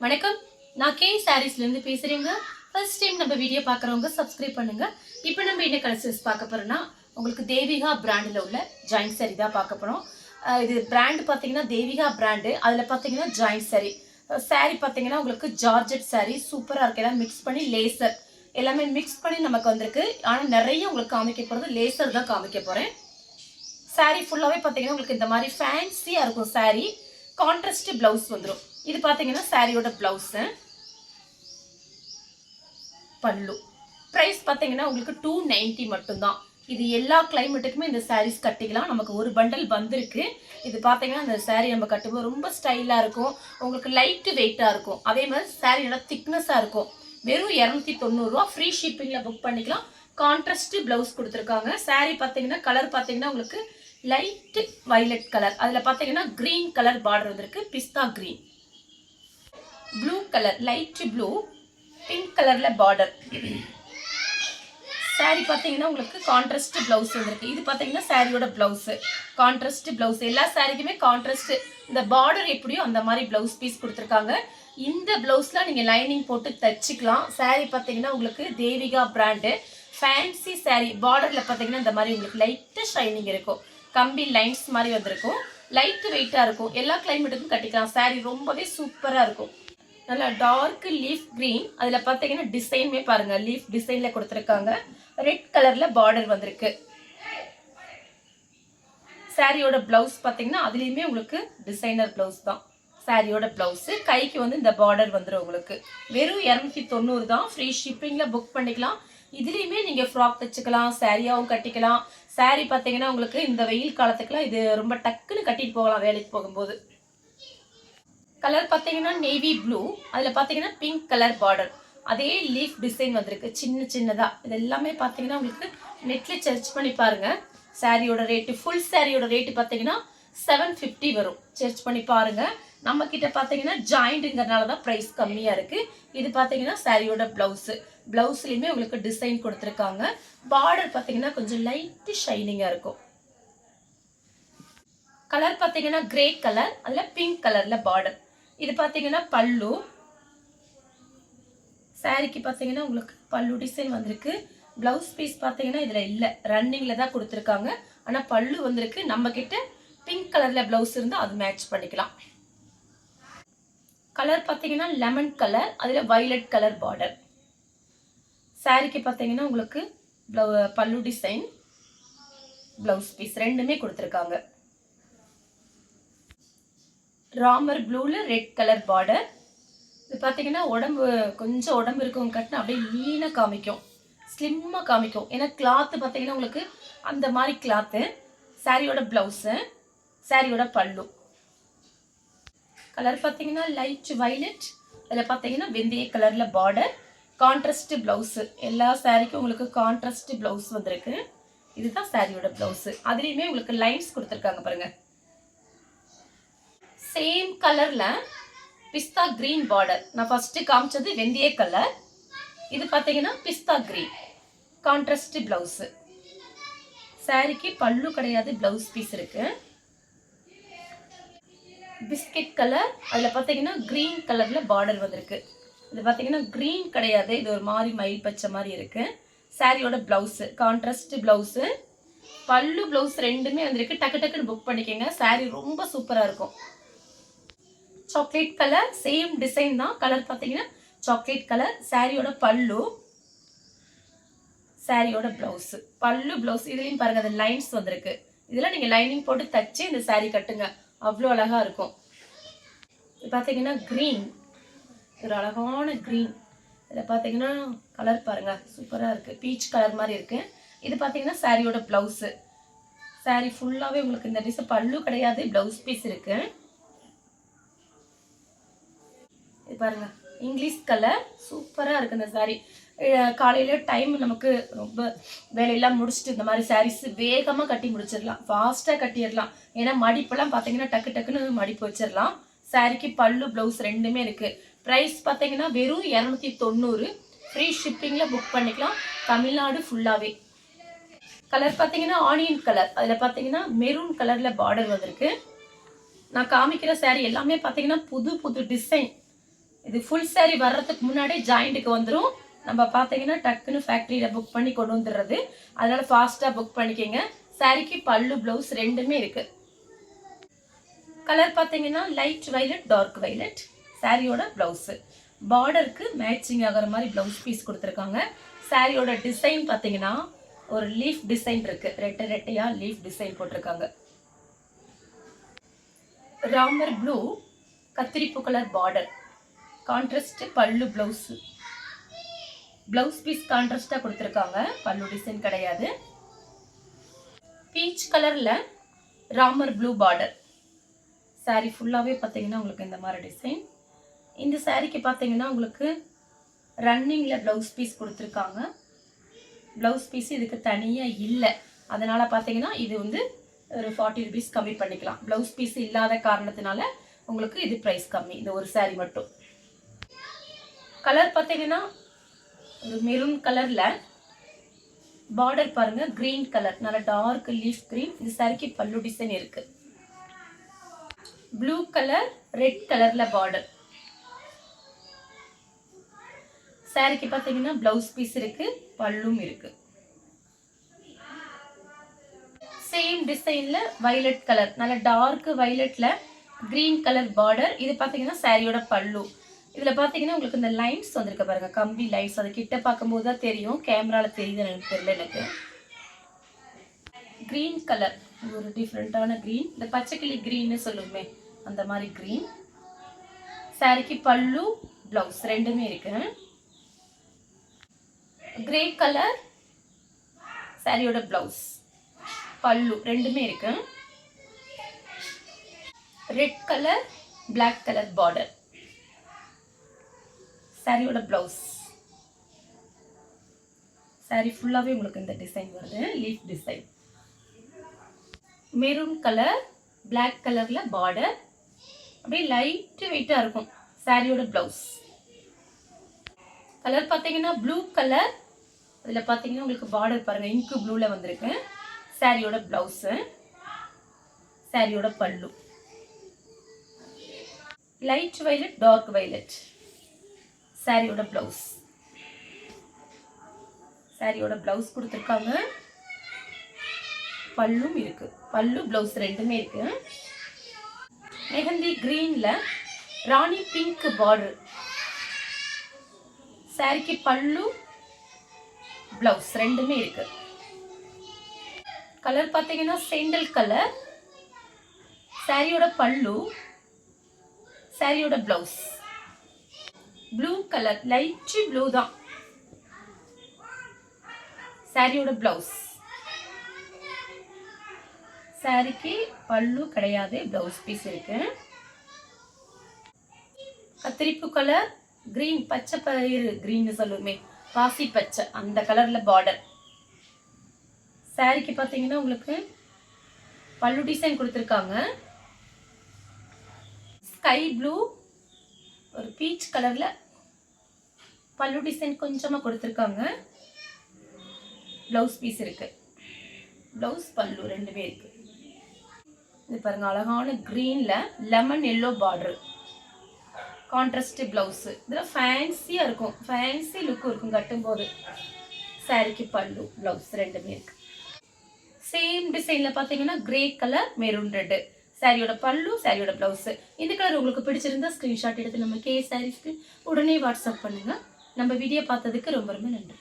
வணக்கம். நான் கே சாரீஸ்ல இருந்து பேசுறேங்க. ஃபர்ஸ்ட் டைம் நம்ம வீடியோ பார்க்குறவங்க சப்ஸ்கிரைப் பண்ணுங்க. இப்போ நம்ம என்ன கலெக்ஷன்ஸ் பார்க்க போறோம்னா, உங்களுக்கு தேவிகா பிராண்டில் உள்ள ஜாயிண்ட் சாரி தான் பார்க்க போறோம். இது பிராண்ட் பார்த்தீங்கன்னா தேவிகா பிராண்டு. அதில் பார்த்தீங்கன்னா ஜாயிண்ட் சாரி. சாரி பார்த்தீங்கன்னா உங்களுக்கு ஜார்ஜெட் சாரி சூப்பராக இருக்கு. எல்லாம் மிக்ஸ் பண்ணி லேசர் எல்லாமே மிக்ஸ் பண்ணி நமக்கு வந்திருக்கு. ஆனால் நிறைய உங்களுக்கு காமிக்க போகிறது லேசர் தான் காமிக்க போகிறேன். சாரி ஃபுல்லாகவே பார்த்தீங்கன்னா உங்களுக்கு இந்த மாதிரி ஃபேன்சியாக இருக்கும். சாரி கான்ட்ராஸ்ட் பிளவுஸ் வந்துடும். இது பார்த்தீங்கன்னா சாரியோட பிளவுஸு, பல்லு. ப்ரைஸ் பார்த்தீங்கன்னா உங்களுக்கு 290 மட்டும்தான். இது எல்லா கிளைமேட்டுக்குமே இந்த சாரீஸ் கட்டிக்கலாம். நமக்கு ஒரு பண்டல் வந்திருக்கு. இது பார்த்தீங்கன்னா இந்த சாரீ நம்ம கட்டும்போது ரொம்ப ஸ்டைலாக இருக்கும். உங்களுக்கு லைட்டு வெயிட்டாக இருக்கும். அதே மாதிரி சாரியோட திக்னஸாக இருக்கும். வெறும் 290 ரூபா. ஃப்ரீ ஷிப்பிங்கில் புக் பண்ணிக்கலாம். கான்ட்ராஸ்ட் பிளவுஸ் கொடுத்துருக்காங்க. சாரீ பார்த்தீங்கன்னா கலர் பார்த்தீங்கன்னா உங்களுக்கு லைட்டு வயலட் கலர். அதில் பார்த்தீங்கன்னா க்ரீன் கலர் பார்டர் வந்திருக்கு. Pista green, blue colour, light blue, pink கலர்ல பார்டர். சாரி பார்த்தீங்கன்னா உங்களுக்கு கான்ட்ராஸ்ட் பிளவுஸ் வந்திருக்கு. இது பார்த்தீங்கன்னா சாரியோட பிளவுஸ், கான்ட்ராஸ்ட் பிளவுஸ். எல்லா சாரிக்குமே கான்ட்ராஸ்ட். இந்த பார்டர் எப்படியோ அந்த மாதிரி பிளவுஸ் பீஸ் கொடுத்துருக்காங்க. இந்த பிளவுஸ்ல நீங்க லைனிங் போட்டு தச்சுக்கலாம். சாரி பார்த்தீங்கன்னா உங்களுக்கு தேவிகா பிராண்டு ஃபேன்சி சாரி. பார்டர்ல பார்த்தீங்கன்னா இந்த மாதிரி உங்களுக்கு லைட்டு ஷைனிங் இருக்கும். கம்பி லைன்ஸ் மாதிரி வந்திருக்கும். லைட்டு வெயிட்டா இருக்கும். எல்லா கிளைமேட்டுக்கும் கட்டிக்கலாம். சாரி ரொம்பவே சூப்பரா இருக்கும். நல்லா டார்க் லீஃப் கிரீன். அதில் பார்த்தீங்கன்னா டிசைனுமே பாருங்க, லீஃப் டிசைன்ல கொடுத்துருக்காங்க. ரெட் கலர்ல பார்டர் வந்திருக்கு. சாரியோட பிளவுஸ் பார்த்தீங்கன்னா அதுலேயுமே உங்களுக்கு டிசைனர் பிளவுஸ் தான். சாரியோட பிளவுஸ் கைக்கு வந்து இந்த பார்டர் வந்துடும். உங்களுக்கு வெறும் 290 தான். ஃப்ரீ ஷிப்பிங்கில் புக் பண்ணிக்கலாம். இதுலேயுமே நீங்கள் ஃப்ராக் தைச்சிக்கலாம், சாரியாகவும் கட்டிக்கலாம். சாரி பார்த்தீங்கன்னா உங்களுக்கு இந்த வெயில் காலத்துக்குலாம் இது ரொம்ப டக்குன்னு கட்டிட்டு போகலாம் வேலைக்கு போகும்போது. கலர் பார்த்தீங்கன்னா நேவி ப்ளூ. அதில் பார்த்தீங்கன்னா பிங்க் கலர் பார்டர். அதே லீஃப் டிசைன் வந்திருக்கு சின்ன சின்னதாக. இது எல்லாமே பார்த்தீங்கன்னா உங்களுக்கு நெட்டில் சர்ச் பண்ணி பாருங்க. சாரியோட ரேட்டு, ஃபுல் சாரியோட ரேட்டு பார்த்தீங்கன்னா 750 வரும். சர்ச் பண்ணி பாருங்க. நம்ம கிட்ட பார்த்தீங்கன்னா ஜாயிண்ட்டுங்கிறனால தான் ப்ரைஸ் கம்மியாக இருக்கு. இது பார்த்தீங்கன்னா சாரியோட பிளவுஸு. பிளவுஸ்லையுமே உங்களுக்கு டிசைன் கொடுத்துருக்காங்க. பார்டர் பார்த்தீங்கன்னா கொஞ்சம் லைட்டு ஷைனிங்காக இருக்கும். கலர் பார்த்தீங்கன்னா கிரே கலர். அதில் பிங்க் கலரில் பார்டர். இது பார்த்தீங்கன்னா பல்லு. சாரிக்கு பார்த்தீங்கன்னா உங்களுக்கு பல்லு டிசைன் வந்திருக்கு. பிளவுஸ் பீஸ் பார்த்தீங்கன்னா இதில் இல்லை, ரன்னிங்கில் தான் கொடுத்துருக்காங்க. ஆனால் பல்லு வந்திருக்கு. நம்ம கிட்ட பிங்க் கலரில் பிளவுஸ் இருந்தால் அது மேட்ச் பண்ணிக்கலாம். கலர் பார்த்தீங்கன்னா லெமன் கலர். அதில் வயலட் கலர் பார்டர். சாரிக்கு பார்த்தீங்கன்னா உங்களுக்கு பல்லு டிசைன், பிளவுஸ் பீஸ் ரெண்டுமே கொடுத்துருக்காங்க. ராமர் ப்ளூல ரெட் கலர் பார்டர். இது பார்த்தீங்கன்னா கொஞ்சம் உடம்பு இருக்கவங்க கட்டினா அப்படியே லீனாக காமிக்கும், ஸ்லிம்மாக காமிக்கும். ஏன்னா கிளாத்து பார்த்தீங்கன்னா உங்களுக்கு அந்த மாதிரி கிளாத்து. சாரியோட பிளவுஸு, சாரியோட பல்லு. கலர் பார்த்தீங்கன்னா லைட் வயலட். அதில் பார்த்தீங்கன்னா வெந்தய கலரில் பார்டர். Contrast blouse. எல்லா சாரிக்கும் உங்களுக்கு கான்ட்ராஸ்ட் பிளவுஸ் வந்திருக்கு. இதுதான் சாரியோட பிளவுஸு. அதுலேயுமே உங்களுக்கு லைன்ஸ் கொடுத்துருக்காங்க பாருங்க. சேம் கலர்ல பிஸ்தா கிரீன் பார்டர். நான் ஃபர்ஸ்ட் காமிச்சது வெந்தய கலர். இது பார்த்தீங்கன்னா பிஸ்தா கிரீன் கான்ட்ராஸ்ட் பிளவுஸ். சாரிக்கு பல்லு கிடையாது, பிளவுஸ் பீஸ் இருக்கு. Biscuit colour. அதில் பார்த்தீங்கன்னா கிரீன் கலர்ல பார்டர் வந்திருக்கு. இது பார்த்தீங்கன்னா கிரீன் கிடையாது, இது ஒரு மாதிரி மயில் பச்சை மாதிரி இருக்கு. சாரியோட பிளவுஸ் கான்ட்ராஸ்ட் பிளவுஸ். பல்லு பிளவுஸ் ரெண்டுமே வந்திருக்கு. டக்கு டக்குன்னு புக் பண்ணிக்கோங்க. சாரி ரொம்ப சூப்பராக இருக்கும். சாக்லேட் கலர், சேம் டிசைன் தான். கலர் பார்த்தீங்கன்னா சாக்லேட் கலர். சாரியோட பல்லு, சாரியோட பிளவுஸ். பல்லு பிளவுஸ் இதுலையும் பாருங்க, அது லைன்ஸ் வந்திருக்கு. இதெல்லாம் நீங்கள் லைனிங் போட்டு தச்சு இந்த சாரி கட்டுங்க, அவ்வளோ அழகா இருக்கும். இது பார்த்தீங்கன்னா கிரீன், ஒரு அழகான கிரீன். இதில் பார்த்தீங்கன்னா கலர் பாருங்க சூப்பராக இருக்கு, பீச் கலர் மாதிரி இருக்கு. இது பார்த்தீங்கன்னா சாரியோட பிளவுஸு. சாரி ஃபுல்லாகவே உங்களுக்கு இந்த டிசைன். பல்லு கிடையாது, பிளவுஸ் பீஸ் இருக்கு. இது பாருங்க இங்கிலீஷ் கலர் சூப்பராக இருக்குது இந்த சாரி. காலையில் டைம் நமக்கு ரொம்ப வேலையெல்லாம் முடிச்சுட்டு இந்த மாதிரி சாரீஸ் வேகமாக கட்டி முடிச்சிடலாம், ஃபாஸ்ட்டாக கட்டிடலாம். ஏன்னா மடிப்பெல்லாம் பார்த்தீங்கன்னா டக்கு டக்குன்னு மடிப்பு வச்சிடலாம். சாரிக்கு பல்லு பிளவுஸ் ரெண்டுமே இருக்குது. ப்ரைஸ் பார்த்தீங்கன்னா வெறும் 290. ஃப்ரீ ஷிப்பிங்கில் புக் பண்ணிக்கலாம் தமிழ்நாடு ஃபுல்லாகவே. கலர் பார்த்தீங்கன்னா ஆனியன் கலர். அதில் பார்த்தீங்கன்னா மெரூன் கலரில் பார்டர் வந்திருக்கு. நான் காமிக்கிற சாரி எல்லாமே பார்த்தீங்கன்னா புது புது டிசைன். இது ஃபுல் saree வர்றதுக்கு முன்னாடி ஜாயிண்ட்டுக்கு வந்துடும். நம்ம பார்த்தீங்கன்னா டக்குன்னு ஃபேக்ட்ரியில் புக் பண்ணி கொண்டு வந்துடுறது. அதனால ஃபாஸ்ட்டாக புக் பண்ணிக்கோங்க. சாரிக்கு பல்லு ப்ளவுஸ் ரெண்டுமே இருக்கு. கலர் பார்த்தீங்கன்னா லைட் வைலட் டார்க் வைலட். சாரியோட ப்ளவுஸு பார்டருக்கு மேட்சிங் ஆகிற மாதிரி ப்ளவுஸ் பீஸ் கொடுத்துருக்காங்க. சாரியோட டிசைன் பார்த்தீங்கன்னா ஒரு லீஃப் டிசைன் இருக்கு. ரெட்டையாக லீஃப் டிசைன் போட்டிருக்காங்க. ராமர் ப்ளூ கத்திரிப்பு கலர் பார்டர், கான்ட்ராஸ்ட் பல்லு ப்ளவுஸு. ப்ளவுஸ் பீஸ் கான்ட்ராஸ்டாக கொடுத்துருக்காங்க, பல்லு டிசைன் கிடையாது. பீச் கலரில் ராமர் ப்ளூ பார்டர். சாரீ ஃபுல்லாகவே பார்த்தீங்கன்னா உங்களுக்கு இந்த மாதிரி டிசைன். இந்த சாரீக்கு பார்த்தீங்கன்னா உங்களுக்கு ரன்னிங்கில் ப்ளவுஸ் பீஸ் கொடுத்துருக்காங்க. ப்ளவுஸ் பீஸ் இதுக்கு தனியாக இல்லை. அதனால் பார்த்தீங்கன்னா இது வந்து ஒரு 40 rupees கம்மி பண்ணிக்கலாம். ப்ளவுஸ் பீஸ் இல்லாத காரணத்தினால உங்களுக்கு இது ப்ரைஸ் கம்மி. இந்த ஒரு சாரீ மட்டும். கலர் பார்த்தீங்கன்னா ஒரு மெரூன் கலரில் பார்டர் பாருங்க, கிரீன் கலர், நல்ல டார்க் லீஃப் கிரீன். இந்த சாரிக்கு பல்லு டிசைன் இருக்கு. ப்ளூ கலர் ரெட் கலர்ல பார்டர். சாரிக்கு பார்த்தீங்கன்னா பிளவுஸ் பீஸ் இருக்கு, பல்லும் இருக்கு. சேம் டிசைன்ல வயலட் கலர், நல்ல டார்க் வயலட்ல கிரீன் கலர் பார்டர். இது பார்த்தீங்கன்னா சாரியோட பல்லு. இதுல பாத்தீங்கன்னா உங்களுக்கு இந்த லைன்ஸ் வந்திருக்க பாருங்க, கம்பி லைன்ஸ். அது கிட்ட பார்க்கும்போது தான் தெரியும், கேமரால தெரியுது எனக்கு தெரியல. எனக்கு கிரீன் கலர், ஒரு டிஃப்ரெண்டான கிரீன். இந்த பச்சைக்கிளி கிரீன்னு சொல்லுமே அந்த மாதிரி கிரீன். சாரிக்கு பல்லு பிளவுஸ் ரெண்டுமே இருக்கு. கிரே கலர் சாரியோட பிளவுஸ், பல்லு ரெண்டுமே இருக்கு. Red colour black colour border. சாரியோட பிளவுஸ். சாரி ஃபுல்லாவே உங்களுக்கு இந்த டிசைன் வருது, leaf design. Maroon colour black கலர்ல பார்டர். அப்படியே லைட் வெயிட்டா இருக்கும் சாரியோட பிளவுஸ். கலர் பார்த்தீங்கன்னா ப்ளூ கலர். இதுல பார்த்தீங்கன்னா உங்களுக்கு பார்டர் பாருங்க, இங்கு ப்ளூல வந்திருக்கு. சாரியோட பிளவுஸ், சாரியோட pallu. Light violet dark violet. சாரியோட பிளவுஸ். சாரியோட பிளவுஸ் கொடுத்துருக்காங்க, பல்லும் இருக்கு. பல்லு பிளவுஸ் ரெண்டுமே இருக்கு. மெஹந்தி கிரீன்ல ராணி பிங்க் பார்டர். சாரிக்கு பல்லு பிளவுஸ் ரெண்டுமே இருக்கு. கலர் பார்த்தீங்கன்னா சேண்டல் கலர். சாரியோட பல்லு, சாரியோட blouse. Blue colour, light blue தான் சாரியோட பிளவுஸ். சாரிக்கு பல்லு கிடையாது, பிளவுஸ் பீஸ் இருக்கு. கத்திரிப்பு கலர் கிரீன், பச்சை பயிறு கிரீன் சொல்லுமே, பாசி பச்சை, அந்த கலர்ல பார்டர். சாரிக்கு பார்த்தீங்கன்னா உங்களுக்கு பல்லு டிசைன் கொடுத்துருக்காங்க. ஸ்கை ப்ளூ ஒரு பீச் கலர்ல பல்லு டிசைன் கொஞ்சமா கொடுத்துருக்காங்க. பிளவுஸ் பீஸ் இருக்கு. பிளவுஸ் பல்லு ரெண்டுமே இருக்கு. இது பாருங்க, அழகான கிரீன்ல lemon yellow border, contrast blouse. இதெல்லாம் ஃபேன்சியா இருக்கும், ஃபேன்சி லுக் இருக்கும் கட்டும்போது. சாரிக்கு பல்லு பிளவுஸ் ரெண்டுமே இருக்கு. சேம் டிசைன்ல பாத்தீங்கன்னா கிரே கலர் மெரூன் ரெட். சாரியோட பல்லு, சாரியோட பிளவுஸ். இந்த கலர் உங்களுக்கு பிடிச்சிருந்தா ஸ்கிரீன்ஷாட் எடுத்து நம்ம கே சாரீஸ்க்கு உடனே வாட்ஸ்அப் பண்ணுங்க. நம்ம வீடியோ பார்த்ததுக்கு ரொம்ப ரொம்ப நன்றி.